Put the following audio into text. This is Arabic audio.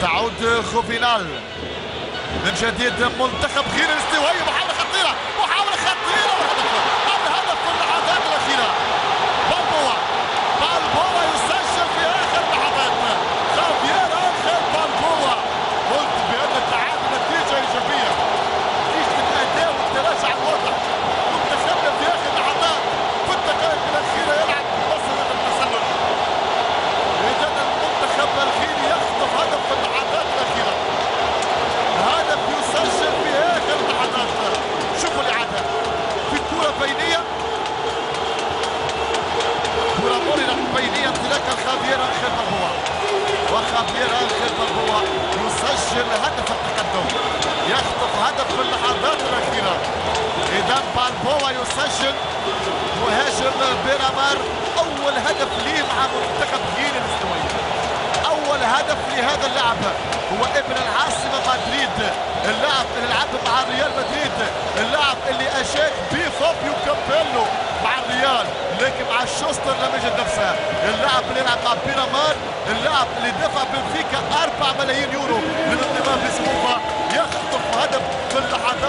تعود خوفينال من جديد. منتخب غينيا الاستوائية، محاولة خطيرة الهدف في اللحظات الأخيرة. بالبوا يسجل في آخر لحظات. خافيير أنخيل بالبوا، قلت بأن التعادل نتيجة إيجابية، نتيجة الأداء والتراجع الواضح. منتخبنا في آخر لحظات في الدقائق الأخيرة يلعب بمسألة التسلل. إذا المنتخب الغيني يخطف هدف في اللحظات الأخيرة، هدف يسجل في آخر لحظات. شوفوا الإعادة في كرة بينية، كرة مررت بينية انطلاقا خافيير أنخيل بالبوا، وخافيير أنخيل بالبوا يسجل هدف التقدم، يخطف هدف في اللحظات الأخيرة. إذا بالبوا يسجل، مهاجم بيرامار أول هدف ليه مع منتخب غينيا الاستوائية. أول هدف لهذا اللاعب هو ابن العاصمة مدريد، اللاعب اللي لعب مع ريال مدريد، اللاعب اللي أشاد به فابيو كابيلو مع الريال، لكن مع شوستر لم يجد نفسه. اللاعب اللي يلعب مع بيرامار، اللاعب اللي دفع